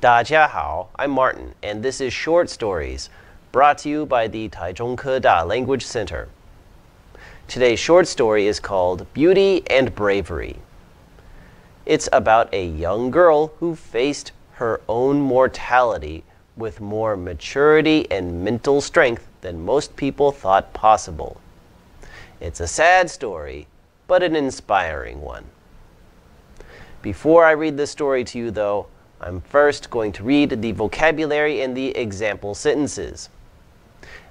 大家好, I'm Martin, and this is Short Stories, brought to you by the Taichung Keda Language Center. Today's short story is called Beauty and Bravery. It's about a young girl who faced her own mortality with more maturity and mental strength than most people thought possible. It's a sad story, but an inspiring one. Before I read the story to you, though, I'm first going to read the vocabulary and the example sentences.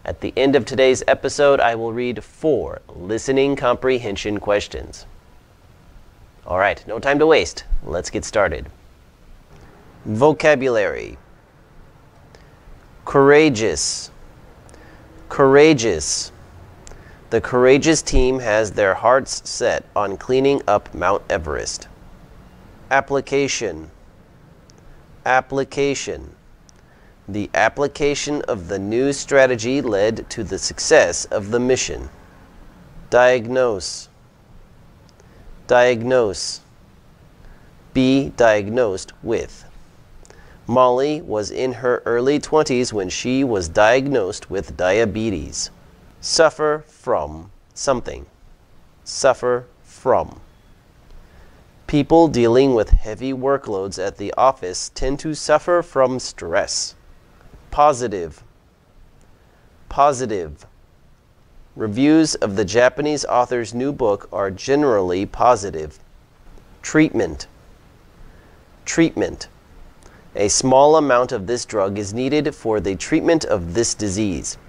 At the end of today's episode, I will read 4 listening comprehension questions. All right, no time to waste. Let's get started. Vocabulary. Courageous. Courageous. The courageous team has their hearts set on cleaning up Mount Everest. Application. Application. The application of the new strategy led to the success of the mission. Diagnose. Diagnose. Be diagnosed with. Molly was in her early 20s when she was diagnosed with diabetes. Suffer from something. Suffer from. People dealing with heavy workloads at the office tend to suffer from stress. Positive. Positive. Reviews of the Japanese author's new book are generally positive. Treatment. Treatment. A small amount of this drug is needed for the treatment of this disease.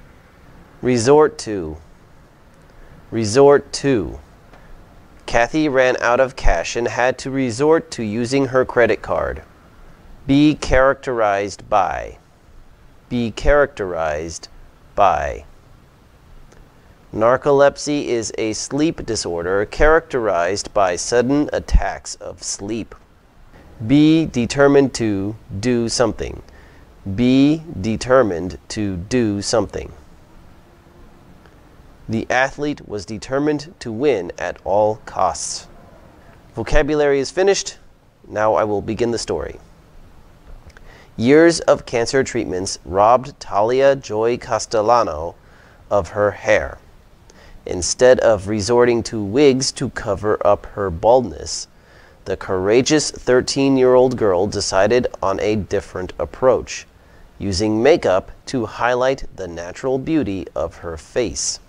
Resort to. Resort to. Kathy ran out of cash and had to resort to using her credit card. Be characterized by. Be characterized by. Narcolepsy is a sleep disorder characterized by sudden attacks of sleep. Be determined to do something. Be determined to do something. The athlete was determined to win at all costs. Vocabulary is finished. Now I will begin the story. Years of cancer treatments robbed Talia Joy Castellano of her hair. Instead of resorting to wigs to cover up her baldness, the courageous 13-year-old girl decided on a different approach, using makeup to highlight the natural beauty of her face.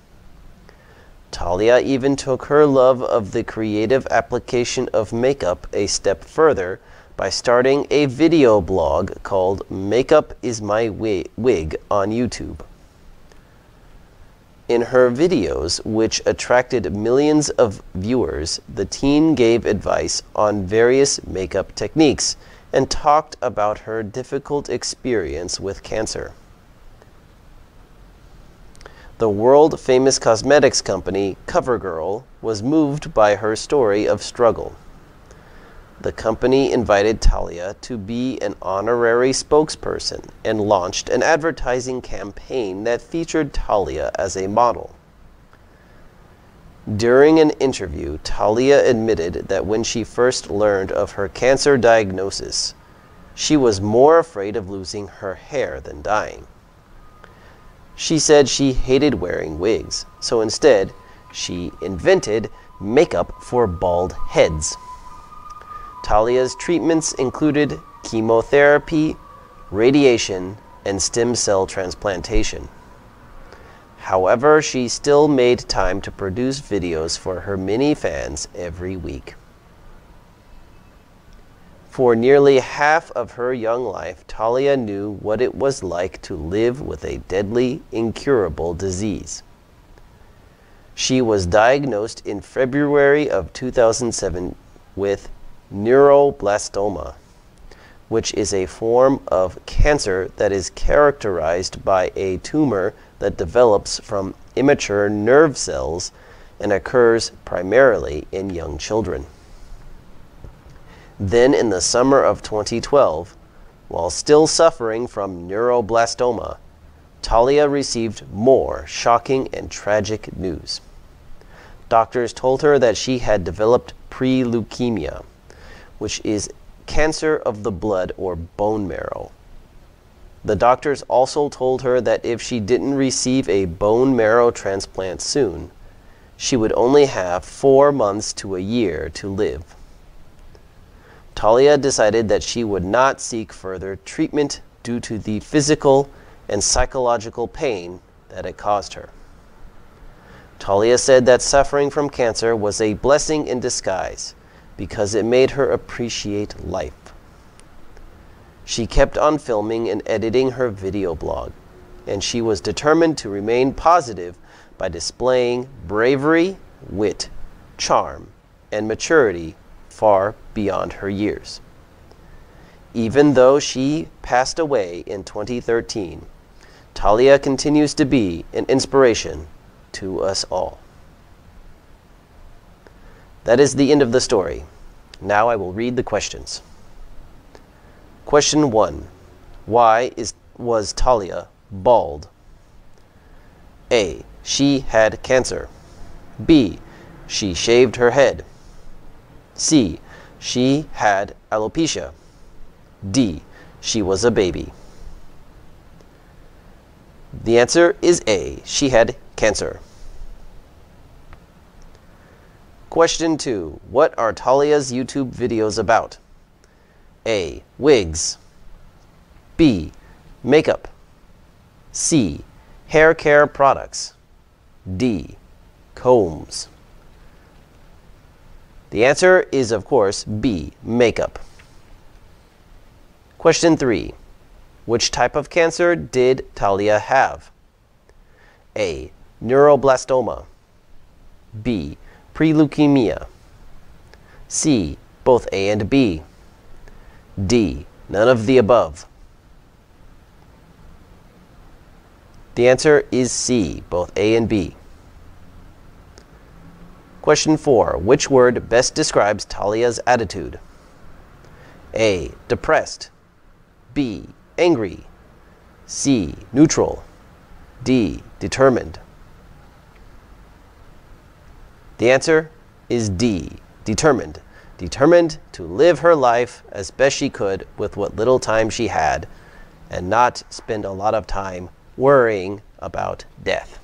Talia even took her love of the creative application of makeup a step further by starting a video blog called Makeup is My Wig on YouTube. In her videos, which attracted millions of viewers, the teen gave advice on various makeup techniques and talked about her difficult experience with cancer. The world-famous cosmetics company, CoverGirl, was moved by her story of struggle. The company invited Talia to be an honorary spokesperson and launched an advertising campaign that featured Talia as a model. During an interview, Talia admitted that when she first learned of her cancer diagnosis, she was more afraid of losing her hair than dying. She said she hated wearing wigs, so instead, she invented makeup for bald heads. Talia's treatments included chemotherapy, radiation, and stem cell transplantation. However, she still made time to produce videos for her many fans every week. For nearly half of her young life, Talia knew what it was like to live with a deadly, incurable disease. She was diagnosed in February of 2007 with neuroblastoma, which is a form of cancer that is characterized by a tumor that develops from immature nerve cells and occurs primarily in young children. Then in the summer of 2012, while still suffering from neuroblastoma, Talia received more shocking and tragic news. Doctors told her that she had developed pre-leukemia, which is cancer of the blood or bone marrow. The doctors also told her that if she didn't receive a bone marrow transplant soon, she would only have 4 months to a year to live. Talia decided that she would not seek further treatment due to the physical and psychological pain that it caused her. Talia said that suffering from cancer was a blessing in disguise because it made her appreciate life. She kept on filming and editing her video blog, and she was determined to remain positive by displaying bravery, wit, charm, and maturity far beyond her years. Even though she passed away in 2013, Talia continues to be an inspiration to us all. That is the end of the story. Now I will read the questions. Question 1. Why was Talia bald? A. She had cancer. B. She shaved her head. C. She had alopecia. D. She was a baby. The answer is A. She had cancer. Question 2. What are Talia's YouTube videos about? A. Wigs. B. Makeup. C. Hair care products. D. Combs. The answer is, of course, B. Makeup. Question 3. Which type of cancer did Talia have? A. Neuroblastoma. B. Preleukemia. C. Both A and B. D. None of the above. The answer is C. Both A and B. Question 4. Which word best describes Talia's attitude? A. Depressed. B. Angry. C. Neutral. D. Determined. The answer is D. Determined. Determined to live her life as best she could with what little time she had and not spend a lot of time worrying about death.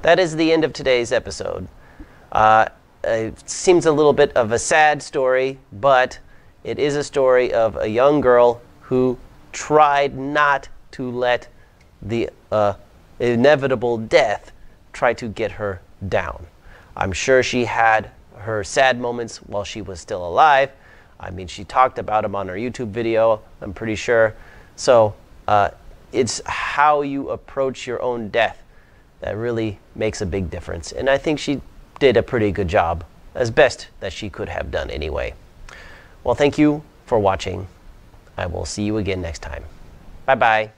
That is the end of today's episode. It seems a little bit of a sad story, but it is a story of a young girl who tried not to let the inevitable death try to get her down. I'm sure she had her sad moments while she was still alive. I mean, she talked about them on her YouTube video, I'm pretty sure. So it's how you approach your own death that really makes a big difference. And I think she did a pretty good job, as best that she could have done anyway. Well, thank you for watching. I will see you again next time. Bye-bye.